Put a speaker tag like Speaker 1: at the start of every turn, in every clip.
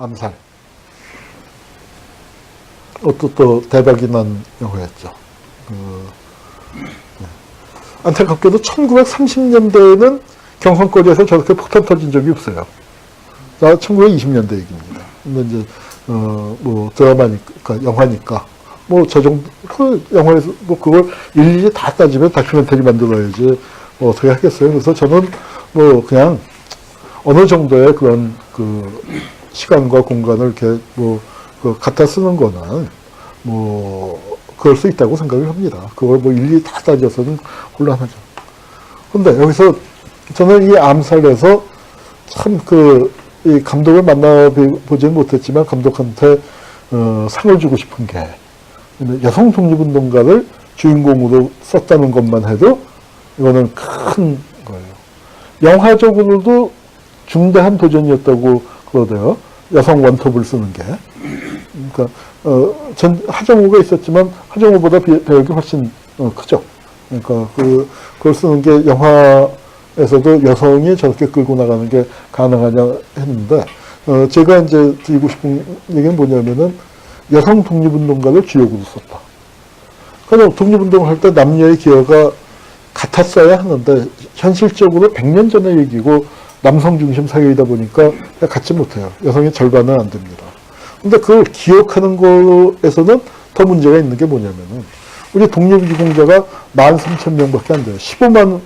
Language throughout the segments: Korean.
Speaker 1: 암살. 또 대박이 난 영화였죠. 안타깝게도 1930년대에는 경선거리에서 저렇게 폭탄 터진 적이 없어요. 1920년대 얘기입니다. 근데 이제, 드라마니까, 영화니까, 저 정도, 영화에서, 그걸 일일이 다 따지면 다큐멘터리 만들어야지, 어떻게 하겠어요. 그래서 저는, 그냥, 어느 정도의 그런, 시간과 공간을 이렇게, 갖다 쓰는 거는, 그럴 수 있다고 생각을 합니다. 그걸 일일이 다 따져서는 곤란하죠. 근데 여기서 저는 이 암살에서 참 이 감독을 만나보지는 못했지만 감독한테, 상을 주고 싶은 게, 여성 독립운동가를 주인공으로 썼다는 것만 해도 이거는 큰 거예요. 영화적으로도 중대한 도전이었다고 그러대요. 여성 원톱을 쓰는 게. 그러니까, 하정우가 있었지만 하정우보다 배역이 훨씬 크죠. 그러니까 그걸 쓰는 게 영화에서도 여성이 저렇게 끌고 나가는 게 가능하냐 했는데, 제가 이제 드리고 싶은 얘기는 뭐냐면은 여성 독립운동가를 주역으로 썼다. 그러니까 독립운동을 할 때 남녀의 기여가 같았어야 하는데 현실적으로 100년 전의 얘기고 남성 중심 사회이다 보니까 같지 못해요. 여성의 절반은 안 됩니다. 근데 그걸 기억하는 거에서는 더 문제가 있는 게 뭐냐면은, 우리 독립유공자가 13,000명밖에 안 돼요. 15만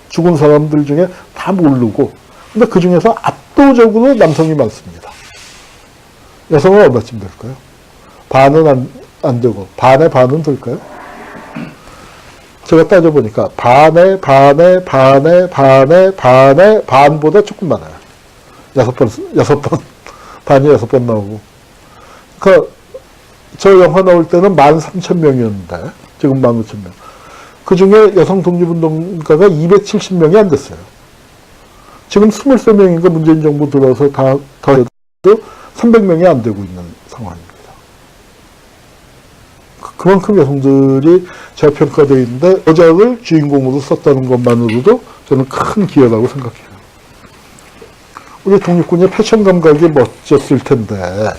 Speaker 1: 죽은 사람들 중에 다 모르고, 근데 그 중에서 압도적으로 남성이 많습니다. 여성은 얼마쯤 될까요? 반은 안 되고, 반의 반은 될까요? 제가 따져보니까, 반의 반보다 조금 많아요. 6번, 반이 6번 나오고. 저 영화 나올 때는 13,000명이었는데, 지금 15,000명. 그 중에 여성 독립운동가가 270명이 안 됐어요. 지금 23명인가 문재인 정부 들어서 다 더해도 300명이 안 되고 있는 상황입니다. 그만큼 여성들이 저평가되어 있는데, 여자를 주인공으로 썼다는 것만으로도 저는 큰 기여라고 생각해요. 우리 독립군의 패션 감각이 멋졌을 텐데,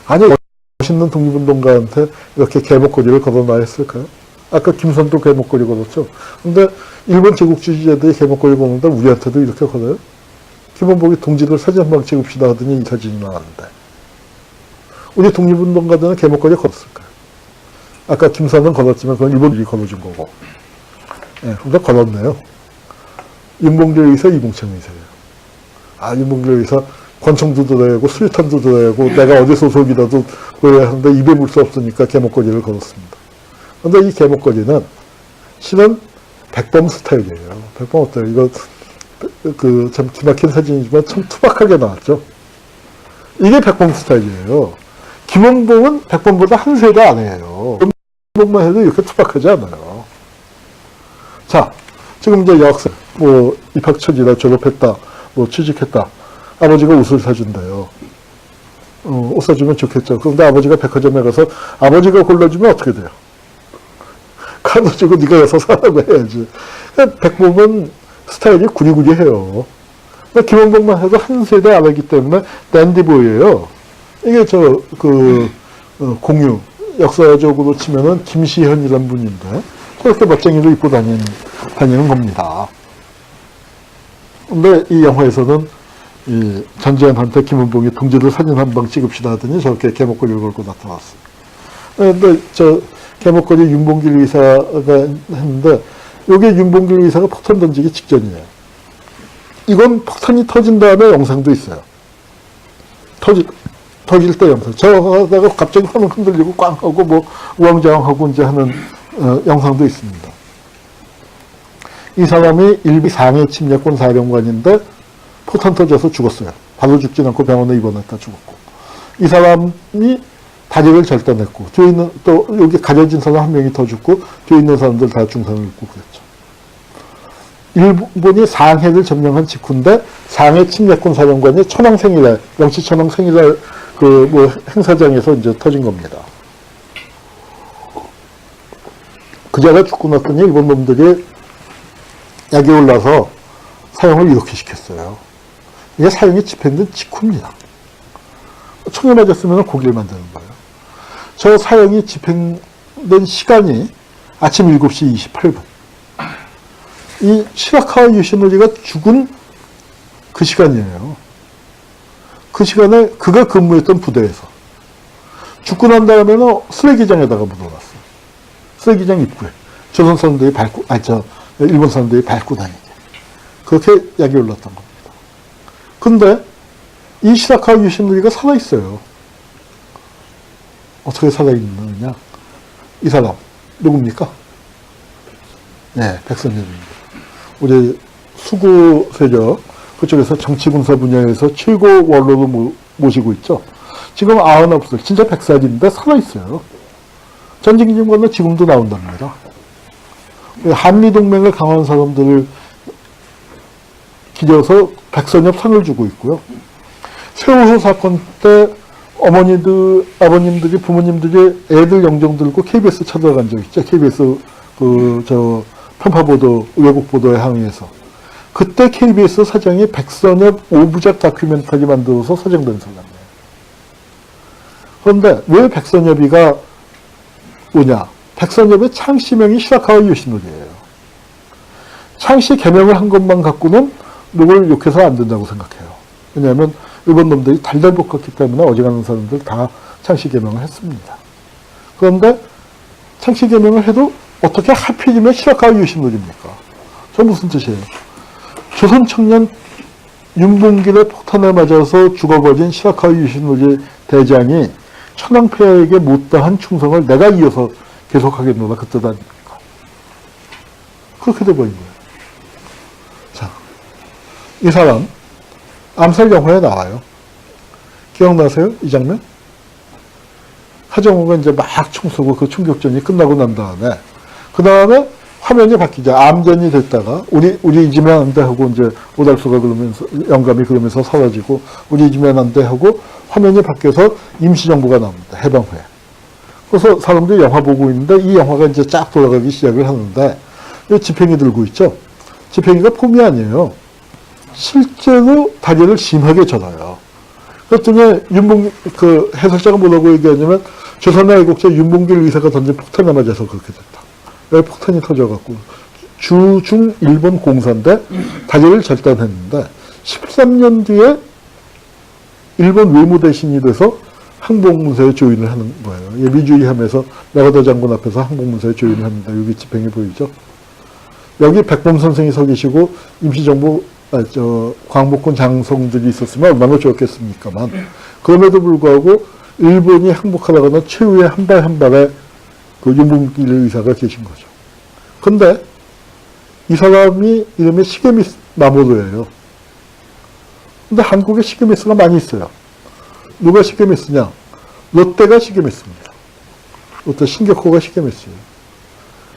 Speaker 1: 아니, 멋있는 독립운동가한테 이렇게 개목걸이를 걸어놔야 했을까요? 아까 김선도 개목걸이 걸었죠. 근데 일본 제국주의자들이 개목걸이 걸는데 우리한테도 이렇게 걸어요? 김원복이 동지들 사진 한 방 찍읍시다 하더니 이 사진이 나왔는데. 우리 독립운동가들은 개목걸이 걸었을까요? 아까 김선은 걸었지만 그건 일본들이 걸어준 거고. 예, 근데 걸었네요. 윤봉길 의사, 이봉창 의사예요. 윤봉길 의사 권총도 들어야 하고 수류탄도 들어야 하고 내가 어디 소속이라도 그래야 하는데 입에 물 수 없으니까 개목걸이를 걸었습니다. 그런데 이 개목걸이는 실은 백범 스타일이에요. 백범 어때요? 이거 참 기막힌 사진이지만 참 투박하게 나왔죠. 이게 백범 스타일이에요. 김원봉은 백범보다 한 세대 아래예요. 김원봉만 해도 이렇게 투박하지 않아요. 자, 지금 이제 여학생, 입학처지다, 졸업했다, 취직했다. 아버지가 옷을 사준대요. 옷 사주면 좋겠죠. 그런데 아버지가 백화점에 가서 아버지가 골라주면 어떻게 돼요? 가둬주고 네가 여서 사라고 해야지. 백범은 스타일이 구리구리해요. 김원봉만 해도 한 세대 아래이기 때문에 댄디보이예요. 이게 공유, 역사적으로 치면은 김시현이라는 분인데 저렇게 멋쟁이로 입고 다니는 겁니다. 근데 이 영화에서는 이 전재현한테 김원봉이 동지들 사진 한 방 찍읍시다 하더니 저렇게 개목걸이를 걸고 나타났어요. 근데 개목걸이 윤봉길 의사가 했는데, 요게 윤봉길 의사가 폭탄 던지기 직전이에요. 이건 폭탄이 터진 다음에 영상도 있어요. 터질 때 영상. 저하다가 갑자기 화면 흔들리고 꽝 하고 우왕좌왕하고 이제 하는 영상도 있습니다. 이 사람이 일비 상해 침략군 사령관인데 포탄 터져서 죽었어요. 바로 죽진 않고 병원에 입원했다 죽었고. 이 사람이 다리를 절단했고, 뒤에 있는, 또 여기 가려진 사람 한 명이 더 죽고, 뒤에 있는 사람들 다 중상을 입고 그랬죠. 일본이 상해를 점령한 직후인데, 상해 침략군 사령관이 천황생일날, 영치 천황생일날 행사장에서 이제 터진 겁니다. 그자가 죽고 났더니 일본 놈들이 약이 올라서 사형을 이렇게 시켰어요. 이게 사형이 집행된 직후입니다. 총에 맞았으면 고기를 만드는 거예요. 저 사형이 집행된 시간이 아침 7시 28분. 이 시라카와 요시노리가 죽은 그 시간이에요. 그 시간에 그가 근무했던 부대에서. 죽고 난 다음에는 쓰레기장에다가 묻어놨어요. 쓰레기장 입구에. 조선 사람들이 밟고, 일본 사람들이 밟고 다니게. 그렇게 약이 올랐던 겁니다. 근데 이 시라카와 요시노리가 살아있어요. 어떻게 살아있느냐? 이 사람, 누굽니까? 네, 백선엽입니다. 우리 수구 세력, 그쪽에서 정치군사 분야에서 최고 원로로 모시고 있죠. 지금 99살, 진짜 100살인데 살아있어요. 전쟁기념관은 지금도 나온답니다. 한미동맹을 강화한 사람들을 기려서 백선엽 상을 주고 있고요. 세월호 사건 때 어머니들, 아버님들이, 부모님들이 애들 영정 들고 KBS 찾아간 적 있죠. KBS 편파보도, 왜곡보도에 항의해서. 그때 KBS 사장이 백선엽 5부작 다큐멘터리 만들어서 사장된 사람이에요. 그런데 왜 백선엽이가 오냐? 백선엽의 창씨명이 시라카와 요시노리예요. 창씨 개명을 한 것만 갖고는 누굴 욕해서 안 된다고 생각해요. 왜냐하면 일본 놈들이 달달 볶았기 때문에 어지간한 사람들 다 창씨 개명을 했습니다. 그런데 창씨 개명을 해도 어떻게 하필이면 시라카와 요시노리입니까? 저 무슨 뜻이에요? 조선 청년 윤봉길의 폭탄에 맞아서 죽어버린 시라카와 요시노리 대장이 천황폐하에게 못다한 충성을 내가 이어서 계속하겠노라 그 뜻 아닙니까? 그렇게 돼버린 거예요. 자, 이 사람 암살 영화에 나와요. 기억나세요? 이 장면? 하정우가 이제 막 총 쏘고 그 총격전이 끝나고 난 다음에 그 다음에 화면이 바뀌죠. 암전이 됐다가 우리 잊으면 안 돼 하고 이제 오달수가 그러면서 영감이 그러면서 사라지고 우리 잊으면 안 돼 하고 화면이 바뀌어서 임시정부가 나옵니다. 해방후에. 그래서 사람들이 영화 보고 있는데 이 영화가 이제 쫙 돌아가기 시작을 하는데 이 지팽이 들고 있죠. 지팽이가 폼이 아니에요. 실제로 다리를 심하게 절어요. 그랬더니 그 해설자가 뭐라고 얘기하냐면 조선의 애국자 윤봉길 의사가 던진 폭탄에 맞아서 그렇게 됐다. 여기 폭탄이 터져갖고 주중 일본 공사인데 다리를 절단했는데 13년 뒤에 일본 외무대신이 돼서 항복문서에 조인을 하는 거예요. 예비주의하면서 나가다 장군 앞에서 항복문서에 조인을 합니다. 여기 지팽이 보이죠? 여기 백범 선생이 서 계시고 임시정부 광복군 장성들이 있었으면 얼마나 좋았겠습니까만 그럼에도 불구하고 일본이 항복하다가는 최후의 한 발 한 발에 그 윤봉길 의사가 계신 거죠. 근데 이 사람이 이름이 시게미스 마모루예요. 근데 한국에 시게미스가 많이 있어요. 누가 시게미스냐? 롯데가 시게미스입니다. 롯데 신격호가 시게미스예요.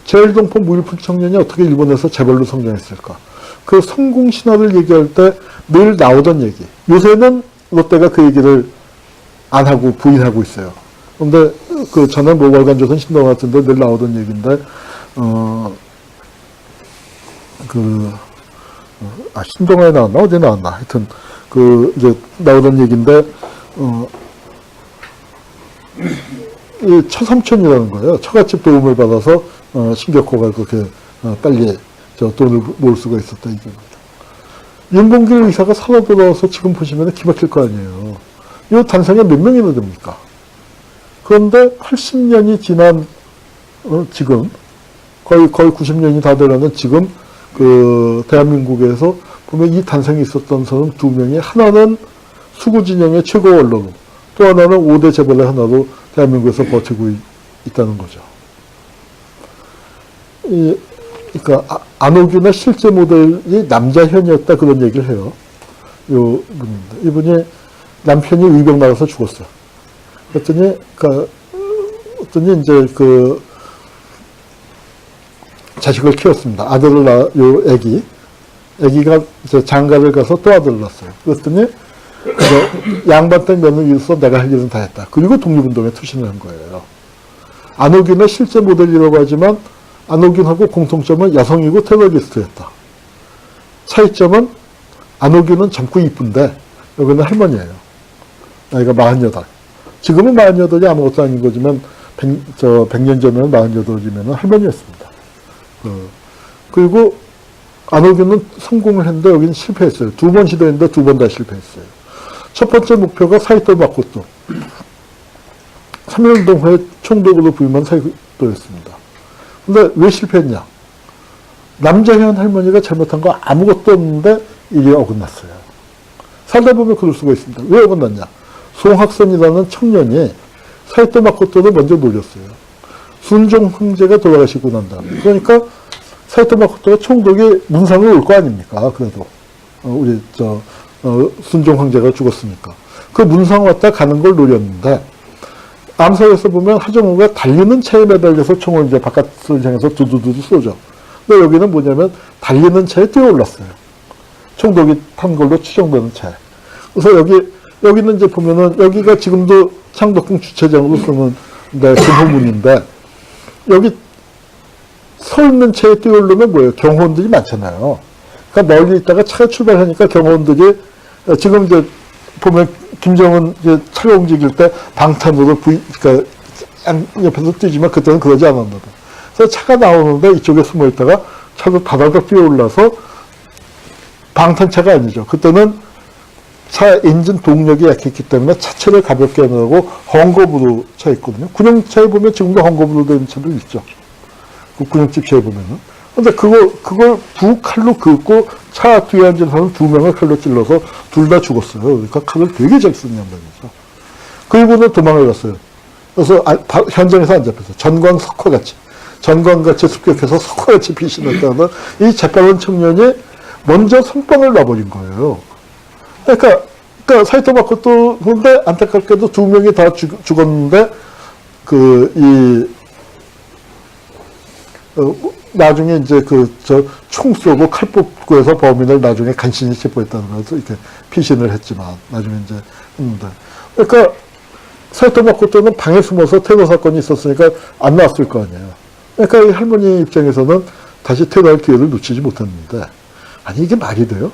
Speaker 1: 제일동포 무일푼 청년이 어떻게 일본에서 재벌로 성장했을까? 그 성공 신화를 얘기할 때 늘 나오던 얘기. 요새는 롯데가 그 얘기를 안 하고 부인하고 있어요. 그런데 그 전에 뭐 월간조선 신동 같은데 늘 나오던 얘기인데 신동아에 나왔나 어디 나왔나 하여튼 그 이제 나오던 얘기인데 이 처삼촌이라는 거예요. 처갓집 도움을 받아서 신격호가 그렇게 빨리 돈을 모을 수가 있었다 이겁니다. 윤봉길 의사가 살아 돌아와서 지금 보시면 기막힐 거 아니에요. 이 단상에 몇 명이나 됩니까? 그런데 80년이 지난 지금 거의 90년이 다 돼가는 지금 그 대한민국에서 보면 이 단상이 있었던 사람 두 명이 하나는 수구 진영의 최고 원로로 또 하나는 5대 재벌의 하나로 대한민국에서 버티고 있다는 거죠. 그러니까 안옥윤의 실제 모델이 남자현이었다 그런 얘기를 해요. 요 분입니다. 이분이 남편이 의병 나가서 죽었어요. 그랬더니 이제 그 자식을 키웠습니다. 아들을 요 애기가 이제 장가를 가서 또 아들을 낳았어요. 그랬더니 양반 때 며느리로서 내가 할 일은 다 했다. 그리고 독립운동에 투신을 한 거예요. 안옥윤의 실제 모델이라고 하지만 안옥윤하고 공통점은 여성이고 테러리스트였다. 차이점은 안옥윤은 젊고 이쁜데 여기는 할머니예요. 나이가 48. 지금은 48이 아무것도 아닌 거지만 100년 전에는 48이면 할머니였습니다. 그리고 아노규는 성공을 했는데 여기는 실패했어요. 2번 시도했는데 2번 다 실패했어요. 첫 번째 목표가 사이토 마코토. 3.1운동 후에 총독으로 부임한 사이토였습니다. 근데 왜 실패했냐? 남자현 할머니가 잘못한 거 아무것도 없는데 이게 어긋났어요. 살다 보면 그럴 수가 있습니다. 왜 어긋났냐? 송학선이라는 청년이 사이토 마코토를 먼저 노렸어요. 순종 황제가 돌아가시고 난 다음에. 그러니까 사이토 마코토가 총독이 문상을 올 거 아닙니까? 그래도 우리 순종 황제가 죽었으니까. 그 문상 왔다 가는 걸 노렸는데 암살에서 보면 하정우가 달리는 차에 매달려서 총을 이제 바깥을 향해서 두두두두 쏘죠. 근데 여기는 뭐냐면 달리는 차에 뛰어올랐어요. 총독이 탄 걸로 추정되는 차에. 그래서 여기는 이제 보면은 여기가 지금도 창덕궁 주차장으로 쓰는 금호문인데 여기 서 있는 차에 뛰어오르면 뭐예요? 경호원들이 많잖아요. 그러니까 멀리 있다가 차가 출발하니까 경호원들이 지금 이제 보면 김정은 이제 차가 움직일 때 방탄으로 그러니까 옆에서 뛰지만 그때는 그러지 않았는데. 그래서 차가 나오는데 이쪽에 숨어 있다가 차도 다다닥 뛰어올라서 방탄차가 아니죠. 그때는 차 엔진 동력이 약했기 때문에 차체를 가볍게 하느라고 헝겊으로 차 있거든요. 군용차에 보면 지금도 헝겊으로 된 차도 있죠. 그 군용집 차에 보면은. 근데 그걸 두 칼로 긋고 차 뒤에 앉은 사람 2명을 칼로 찔러서 둘 다 죽었어요. 그러니까 칼을 되게 잘 쓰는 양반이죠. 그리고는 도망을 갔어요. 그래서 현장에서 안 잡혀서 전광 석화같이 전광같이 습격해서 석화같이 피신했다는 이 재빠른 청년이 먼저 선빵을 놔버린 거예요. 그러니까 사이토 마코토 그런데 안타깝게도 2명이 다 죽었는데 나중에 이제 총 쏘고 칼 뽑고 해서 범인을 나중에 간신히 체포했다는 거에서 이렇게 피신을 했지만 나중에 이제 했는데. 그러니까 사이토 마코토는 방에 숨어서 테러 사건이 있었으니까 안 나왔을 거 아니에요. 그러니까 이 할머니 입장에서는 다시 테러할 기회를 놓치지 못했는데 아니 이게 말이 돼요?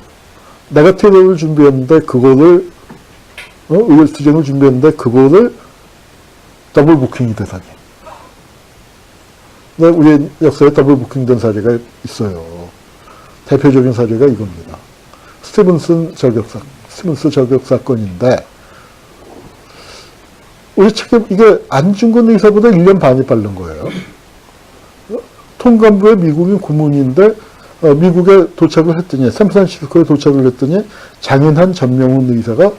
Speaker 1: 내가 테러를 준비했는데 그거를 의열투쟁을 준비했는데 그거를 더블 부킹이 되다니. 우리 역사에 더블 부킹된 사례가 있어요. 대표적인 사례가 이겁니다. 스티븐스 저격 사건인데 우리 책에 이게 안중근 의사보다 1년 반이 빠른 거예요. 통감부의 미국인 고문인데 미국에 도착을 했더니 샌프란시스코에 도착을 했더니 장인한 전명훈 의사가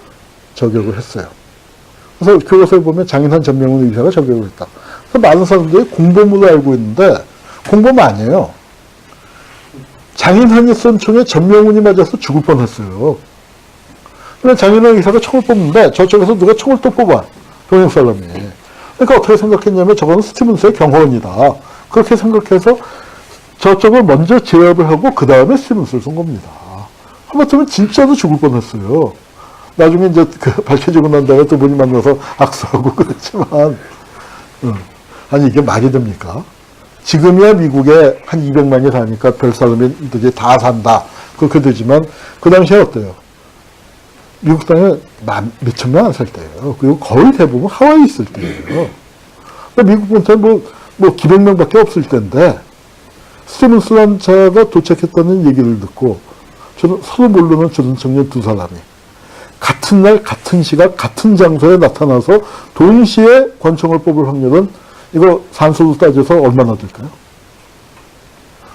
Speaker 1: 저격을 했어요. 그래서 교과서에 보면 장인한 전명훈 의사가 저격을 했다. 그래서 많은 사람들이 공범으로 알고 있는데 공범 아니에요. 장인한이 쏜 총에 전명훈이 맞아서 죽을 뻔했어요. 그러니까 장인한 의사가 총을 뽑는데 저쪽에서 누가 총을 또 뽑아. 동양 사람이. 그러니까 어떻게 생각했냐면 저거는 스티븐스의 경호원이다. 그렇게 생각해서 저쪽을 먼저 제압을 하고 그 다음에 스티븐스를 쏜 겁니다. 하마터면 진짜로 죽을 뻔했어요. 나중에 이제 밝혀지고 난 다음에 두 분이 만나서 악수하고 그랬지만 아니 이게 말이 됩니까? 지금이야 미국에 한 200만이 사니까 별 사람들이 다 산다. 그렇게 되지만 그 당시에 어때요? 미국 땅에 몇천 명 안 살 때예요. 그리고 거의 대부분 하와이에 있을 때예요. 미국 본토에 기백 명밖에 없을 때인데 스티븐스란 자가 도착했다는 얘기를 듣고 저는 서로 모르는 젊은 청년 2사람이 같은 날 같은 시각 같은 장소에 나타나서 동시에 권총을 뽑을 확률은 이거 산수로 따져서 얼마나 될까요?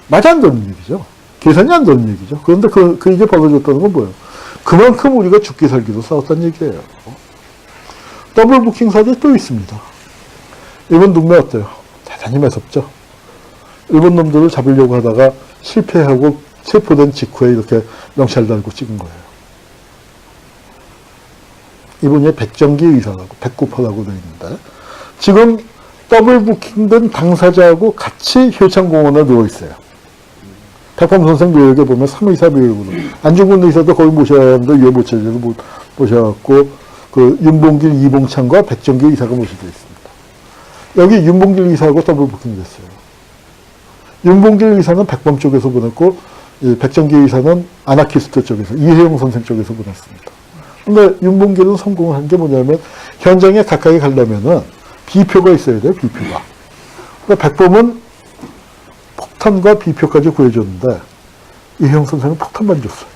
Speaker 1: 말이 안 되는 얘기죠. 계산이 안 되는 얘기죠. 그런데 이게 벌어졌다는 건 뭐예요? 그만큼 우리가 죽기 살기로 싸웠다는 얘기예요. 더블 부킹 사례 또 있습니다. 일본 동네 어때요? 대단히 매섭죠. 일본 놈들을 잡으려고 하다가 실패하고 체포된 직후에 이렇게 명찰 달고 찍은 거예요. 이분이 백정기 의사라고, 백구퍼라고 되어 있는데, 지금 더블 부킹된 당사자하고 같이 효창공원에 누워있어요. 백범 선생 묘역에 보면 3의사 묘역으로. 안중근 의사도 거기 모셔야 하는데 왜 못 찾아서 모셔갖고, 윤봉길, 이봉창과 백정기 의사가 모셔져 있습니다. 여기 윤봉길 의사하고 더블 부킹 됐어요. 윤봉길 의사는 백범 쪽에서 보냈고, 백정기 의사는 아나키스트 쪽에서, 이혜영 선생 쪽에서 보냈습니다. 근데 윤봉길은 성공한 게 뭐냐면 현장에 가까이 가려면은 비표가 있어야 돼요, 비표가. 근데 백범은 폭탄과 비표까지 구해줬는데 이형 선생은 폭탄만 줬어요.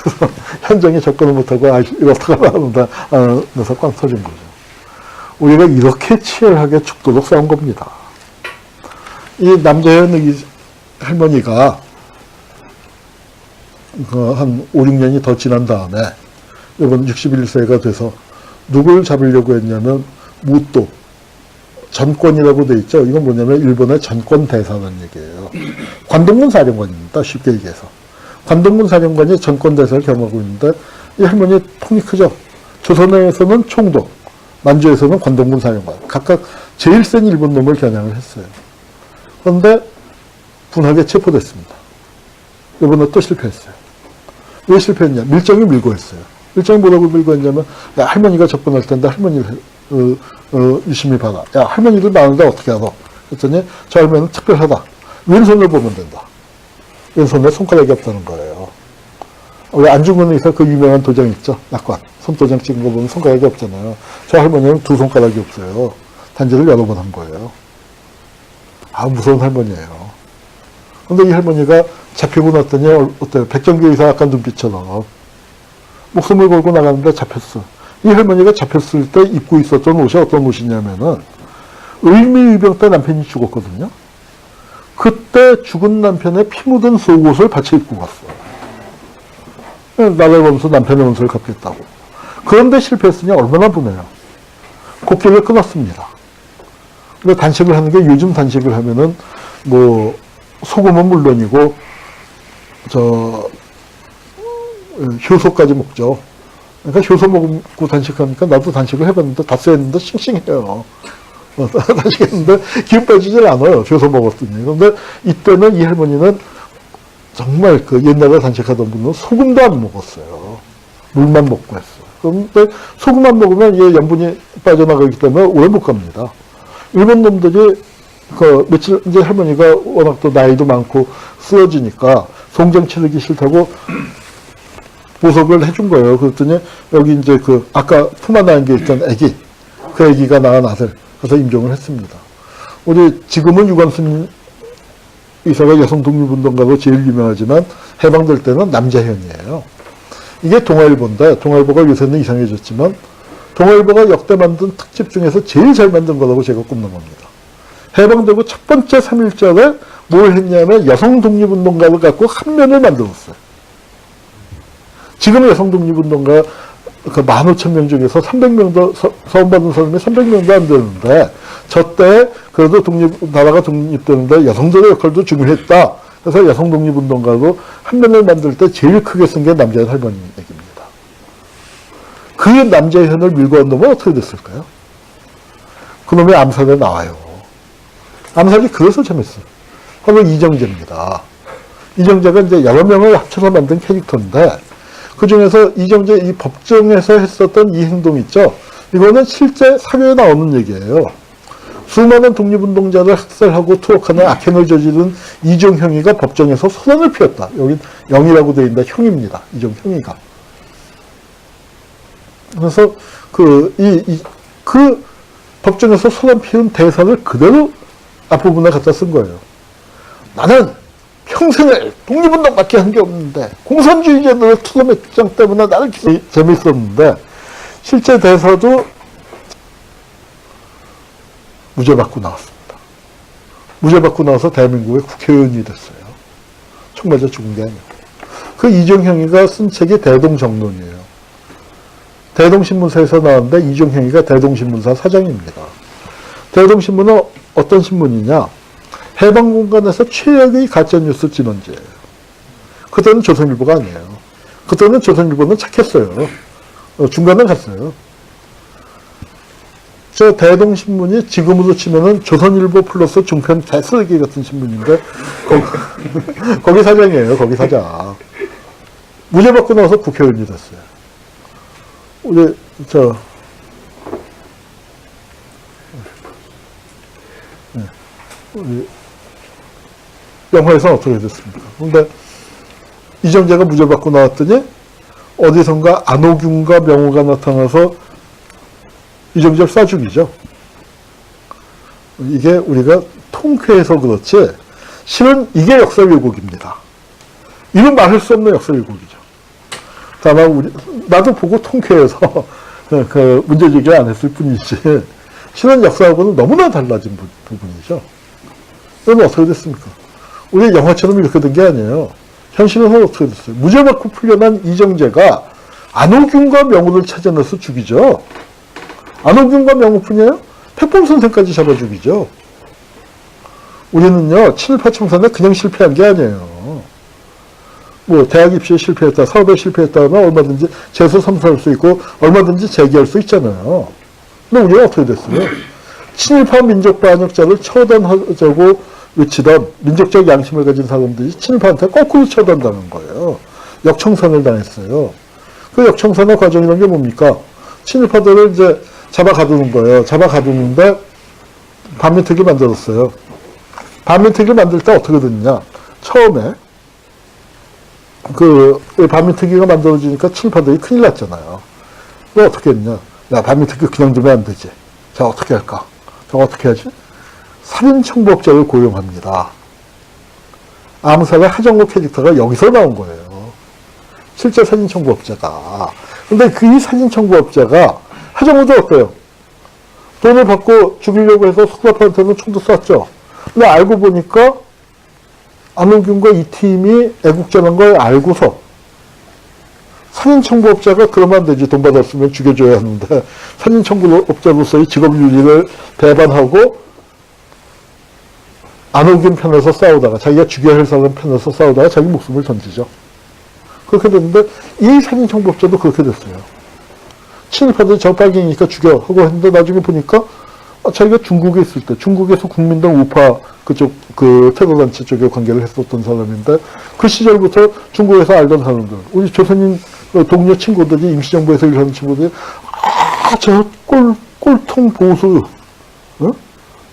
Speaker 1: 그래서 현장에 접근을 못하고 이거 어떡하나 하는데 그래서 꽝 터진 거죠. 우리가 이렇게 치열하게 죽도록 싸운 겁니다. 이 남자현 할머니가 한 5, 6년이 더 지난 다음에 이번 61세가 돼서 누굴 잡으려고 했냐면 무또 전권이라고 돼 있죠. 이건 뭐냐면 일본의 전권 대사라는 얘기예요. 관동군 사령관입니다. 쉽게 얘기해서. 관동군 사령관이 전권 대사를 겸하고 있는데 이 할머니 통이 크죠. 조선에서는 총독, 만주에서는 관동군 사령관. 각각 제일 센 일본 놈을 겨냥을 했어요. 그런데 분하게 체포됐습니다. 이번에 또 실패했어요. 왜 실패했냐? 밀정이 밀고 했어요. 밀정이 뭐라고 밀고 했냐면 야, 할머니가 접근할 텐데 할머니를 유심히 봐라. 야, 할머니들 많은데 어떻게 알아? 그랬더니 저 할머니는 특별하다. 왼손을 보면 된다. 왼손에 손가락이 없다는 거예요. 우리 안중근에서 그 유명한 도장 있죠? 낙관. 손도장 찍은 거 보면 손가락이 없잖아요. 저 할머니는 두 손가락이 없어요. 단지를 여러 번 한 거예요. 아, 무서운 할머니예요. 근데 이 할머니가 잡히고 났더니 어때요? 백정규 의사 아까 눈빛처럼 목숨을 걸고 나가는데 잡혔어. 이 할머니가 잡혔을 때 입고 있었던 옷이 어떤 옷이냐면은 을미의병 때 남편이 죽었거든요. 그때 죽은 남편의 피 묻은 속옷을 받쳐 입고 갔어요. 나라를 보면서 남편의 원수를 갚겠다고. 그런데 실패했으니 얼마나 분해요. 곡기를 끊었습니다. 근데 단식을 하는 게 요즘 단식을 하면은 뭐 소금은 물론이고 효소까지 먹죠. 그러니까 효소 먹고 단식하니까 나도 단식을 해봤는데 닷새했는데 싱싱해요. 단식했는데 기운 빠지질 않아요. 효소 먹었더니. 그런데 이때는 이 할머니는 정말 그 옛날에 단식하던 분은 소금도 안 먹었어요. 물만 먹고 했어요. 그런데 소금만 먹으면 얘 염분이 빠져나가기 때문에 오래 못 갑니다. 일본 놈들이 그 며칠 이제 할머니가 워낙 또 나이도 많고 쓰러지니까 송장 치르기 싫다고 보석을 해준 거예요. 그랬더니 여기 이제 그 아까 품 하나 안겨 있던 아기, 그 아기가 낳은 아들, 그래서 임종을 했습니다. 우리 지금은 유관순 의사가 여성 독립운동가로 제일 유명하지만 해방될 때는 남자현이에요. 이게 동아일보인데 동아일보가 요새는 이상해졌지만 동아일보가 역대 만든 특집 중에서 제일 잘 만든 거라고 제가 꼽는 겁니다. 해방되고 첫 번째 3.1절에 뭘 했냐면 여성 독립운동가를 갖고 한 면을 만들었어요. 지금 여성 독립운동가 그 15,000명 중에서 300명도 서원받은 사람이 300명도 안 되는데 저때 그래도 나라가 독립되는데 여성들의 역할도 중요했다. 그래서 여성 독립운동가로 한 면을 만들 때 제일 크게 쓴 게 남자현 할머니 얘기입니다. 그 남자현을 밀고 한 놈은 어떻게 됐을까요? 그놈이 암살에 나와요. 암살이 그래서 재밌어요. 바로 이정재입니다. 이정재가 이제 여러 명을 합쳐서 만든 캐릭터인데 그 중에서 이정재 이 법정에서 했었던 이 행동 있죠. 이거는 실제 사회에 나오는 얘기예요. 수많은 독립운동자를 학살하고 투옥하는 악행을 저지른 이종형이가 법정에서 소란을 피웠다. 여기 영이라고 되어 있는데 형입니다. 이종형이가. 그래서 그 법정에서 소란 피운 대사를 그대로 앞부분에 갖다 쓴 거예요. 나는 평생을 독립운동밖에 한 게 없는데 공산주의자들의 투사맥장 때문에 나는 재밌었는데 실제 대사도 무죄받고 나왔습니다. 무죄받고 나와서 대한민국의 국회의원이 됐어요. 총 맞아 죽은 게 아니고. 그 이종형이가 쓴 책이 대동정론이에요. 대동신문사에서 나왔는데 이종형이가 대동신문사 사장입니다. 대동신문은 어떤 신문이냐? 해방공간에서 최악의 가짜뉴스 진원지예요. 그때는 조선일보가 아니에요. 그때는 조선일보는 착했어요. 중간에 갔어요. 저 대동신문이 지금으로 치면은 조선일보 플러스 종편 개쓰레기 같은 신문인데 거기 사장이에요. 거기 사장. 무죄받고 나서 국회의원이 됐어요. 우리 영화에서는 어떻게 됐습니까? 근데 이정재가 무죄받고 나왔더니 어디선가 안호균과 명호가 나타나서 이정재를 쏴 죽이죠. 이게 우리가 통쾌해서 그렇지 실은 이게 역사 왜곡입니다. 이건 말할 수 없는 역사 왜곡이죠. 다만 나도 보고 통쾌해서 그 문제 제기를 안 했을 뿐이지 실은 역사하고는 너무나 달라진 부분이죠. 그러면 어떻게 됐습니까? 우리 영화처럼 이렇게 된 게 아니에요. 현실은 어떻게 됐어요? 무죄 받고 풀려난 이정재가 안호균과 명호를 찾아내서 죽이죠. 안호균과 명호뿐이에요? 백범 선생까지 잡아 죽이죠. 우리는요, 친일파 청산에 그냥 실패한 게 아니에요. 뭐, 대학 입시에 실패했다, 사업에 실패했다면 얼마든지 재수 삼수할 수 있고, 얼마든지 재기할 수 있잖아요. 근데 우리가 어떻게 됐어요? 친일파 민족 반역자를 처단하자고 외치던 민족적 양심을 가진 사람들이 친일파한테 거꾸로 처단당한 거예요. 역청산을 당했어요. 그 역청산의 과정이라는 게 뭡니까? 친일파들을 이제 잡아 가두는 거예요. 잡아 가두는데 반민특위 만들었어요. 반민특위 만들 때 어떻게 됐냐? 처음에 그 반민특위가 만들어지니까 친일파들이 큰일 났잖아요. 왜 어떻게 했냐? 야, 반민특위 그냥 두면 안 되지. 자, 어떻게 할까? 자, 어떻게 하지? 살인청부업자를 고용합니다. 암살의 하정우 캐릭터가 여기서 나온 거예요. 실제 살인청부업자가. 근데 그 살인청부업자가 하정우도 어때요? 돈을 받고 죽이려고 해서 속사파한테는 총도 쐈죠. 근데 알고 보니까 안호균과 이 팀이 애국자라는 걸 알고서 살인청부업자가 그러면 안 되지. 돈 받았으면 죽여줘야 하는데 살인청부업자로서의 직업윤리를 배반하고 안호균 편에서 싸우다가 자기가 죽여야 할 사람 편에서 싸우다가 자기 목숨을 던지죠. 그렇게 됐는데 이 살인청부업자도 그렇게 됐어요. 친일파들이 저 빨갱이니까 죽여 하고 했는데 나중에 보니까 자기가 중국에 있을 때 중국에서 국민당 우파 그쪽 그 테러단체 쪽에 관계를 했었던 사람인데 그 시절부터 중국에서 알던 사람들 우리 조선인 동료 친구들이 임시정부에서 일하는 친구들이 저 꼴통 보수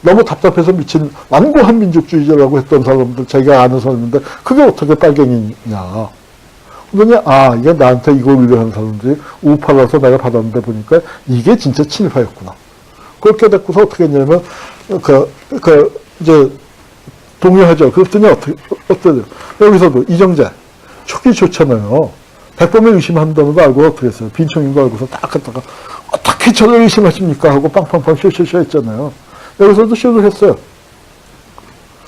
Speaker 1: 너무 답답해서 미친 완고한 민족주의자라고 했던 사람들 자기가 아는 사람인데 그게 어떻게 빨갱이냐. 그러더니 이게 나한테 이걸 위로하는 사람들이 우파라서 내가 받았는데 보니까 이게 진짜 친일파였구나. 그렇게 됐고서 어떻게 했냐면 이제 동의하죠. 그랬더니 어때요? 여기서도 이정재 촉이 좋잖아요. 백범을 의심한다는 거 알고 어떻게 했어요? 빈청인 거 알고서 딱 갔다가 어떻게 저를 의심하십니까? 하고 빵빵빵 쇼쇼쇼 했잖아요. 여기서도 쇼를 했어요.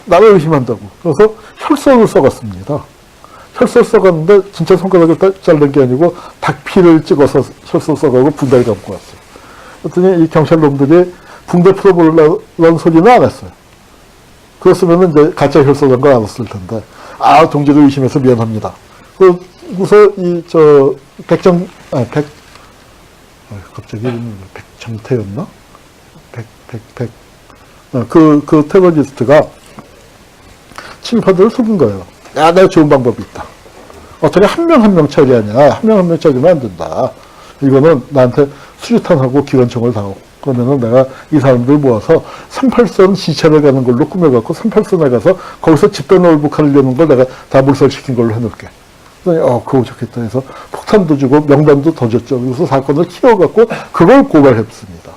Speaker 1: 나를 의심한다고. 그래서 혈서를 써갔습니다. 혈서 써갔는데 진짜 손가락을 자른 게 아니고 닭피를 찍어서 혈서 써가고 붕대를 감고 왔어요. 그랬더니 이 경찰놈들이 붕대 풀어보려는 소리는 안 했어요. 그랬으면 이제 가짜 혈서란 걸 알았을 텐데 동지를 의심해서 미안합니다. 그래서 갑자기 백정태였나? 그 테러리스트가 친일파들을 속인 거예요. 내가 좋은 방법이 있다. 어떻게 한 명 한 명 처리하냐. 한 명 한 명 처리하면 안 된다. 이거는 나한테 수류탄하고 기관총을 다오. 그러면은 내가 이 사람들 모아서 38선 시체를 가는 걸로 꾸며갖고 38선에 가서 거기서 집단 월북하려는 걸 내가 다 몰살시킨 걸로 해놓을게. 그러더니 그거 좋겠다 해서 폭탄도 주고 명단도 더 줬죠. 그래서 사건을 키워갖고 그걸 고발했습니다.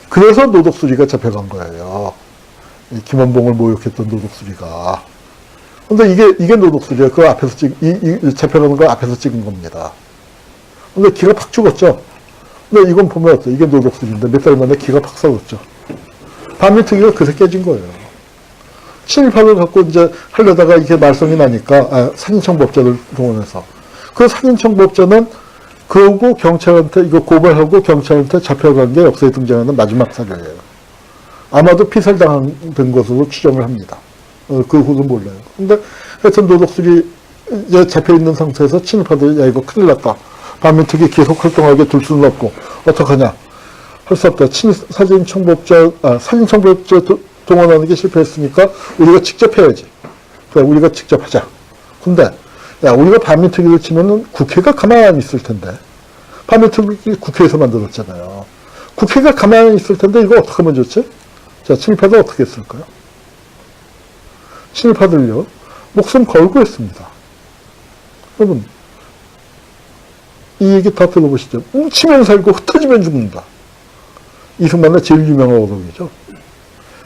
Speaker 1: 그래서 노독수리가 잡혀간 거예요. 이 김원봉을 모욕했던 노독수리가. 근데 이게 노독수리예요. 그 앞에서 잡혀가는 거 앞에서 찍은 겁니다. 근데 기가 팍 죽었죠. 근데 이건 보면 어때요? 이게 노독수리인데 몇 달 만에 기가 팍 썩었죠. 반민특위가 그새 깨진 거예요. 친일파를 갖고 이제 하려다가 이렇게 말썽이 나니까 살인청부업자를 동원해서 그 살인청부업자는 그러고 경찰한테 이거 고발하고 경찰한테 잡혀간 게 역사에 등장하는 마지막 사례예요. 아마도 피살당된 것으로 추정을 합니다. 그 후는 몰라요. 근데 하여튼 노독술이 이제 잡혀있는 상태에서 친일파들이 야 이거 큰일 났다. 반민특위 계속 활동하게 둘 수는 없고 어떡하냐. 할 수 없다. 살인청부업자 동원하는 게 실패했으니까 우리가 직접 해야지. 그래, 우리가 직접 하자. 근데 우리가 반민특위를 치면은 국회가 가만히 있을 텐데. 반민특위 국회에서 만들었잖아요. 국회가 가만히 있을 텐데 이거 어떻게 하면 좋지? 자, 친일파들 어떻게 했을까요? 친일파들요, 목숨 걸고 했습니다. 여러분, 이 얘기 다 들어보시죠. 뭉치면 살고 흩어지면 죽는다. 이승만의 제일 유명한 어록이죠.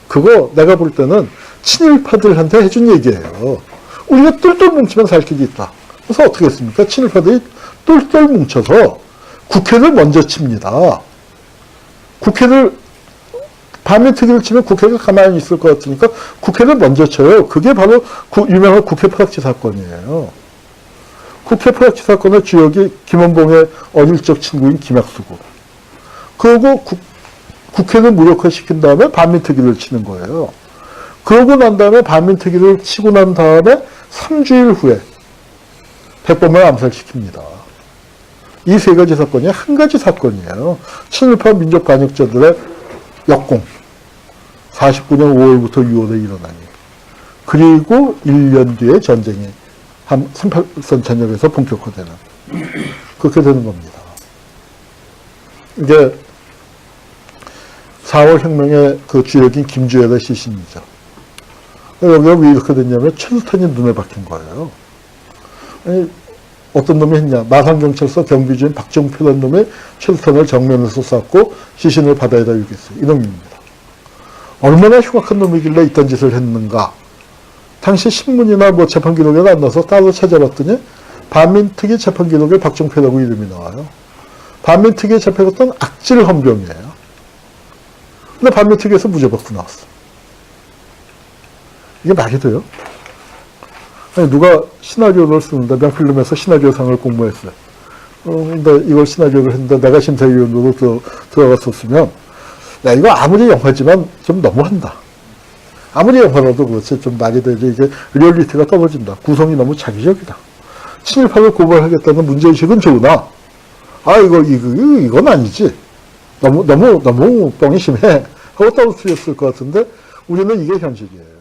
Speaker 1: 그거 내가 볼 때는 친일파들한테 해준 얘기예요. 우리가 똘똘 뭉치면 살 길이 있다. 그래서 어떻게 했습니까? 친일파들이 똘똘 뭉쳐서 국회를 먼저 칩니다. 국회를 반민특위를 치면 국회가 가만히 있을 것 같으니까 국회를 먼저 쳐요. 그게 바로 유명한 국회 프락치 사건이에요. 국회 프락치 사건의 주역이 김원봉의 어릴 적 친구인 김학수고. 그리고 국회를 무력화시킨 다음에 반민특위를 치는 거예요. 그러고 난 다음에 반민특위를 치고 난 다음에 3주일 후에 백범을 암살시킵니다. 이 세 가지 사건이 한 가지 사건이에요. 친일파 민족관역자들의 역공. 49년 5월부터 6월에 일어나니. 그리고 1년 뒤에 전쟁이 38선 전역에서 본격화되는. 그렇게 되는 겁니다. 이게 4월 혁명의 그 주역인 김주열의 시신이죠. 여기가 왜 이렇게 됐냐면 최루탄이 눈에 박힌 거예요. 아니, 어떤 놈이 했냐. 마산경찰서 경비주인 박정표라는 놈이 최루탄을 정면에서 쐈고 시신을 바다에다 유기했어요. 이놈입니다. 얼마나 흉악한 놈이길래 이딴 짓을 했는가. 당시 신문이나 뭐 재판 기록에 안 나서 따로 찾아봤더니 반민특위 재판 기록에 박정표라고 이름이 나와요. 반민특위에 잡혀갔던 악질 헌병이에요. 근데 반민특위에서 무죄 받고 나왔어. 이게 말이 돼요? 아니, 누가 시나리오를 쓰는데 명필름에서 시나리오상을 공모했어요. 근데 이걸 시나리오를 했는데 내가 심사위원으로 들어갔었으면 야, 이거 아무리 영화지만 좀 너무한다. 아무리 영화라도 그렇지 좀 말이 되지. 이게 리얼리티가 떨어진다. 구성이 너무 자기적이다. 친일파를 고발하겠다는 문제의식은 좋으나 이건 아니지. 너무 뻥이 심해. 하고 떨어뜨렸을 것 같은데 우리는 이게 현실이에요.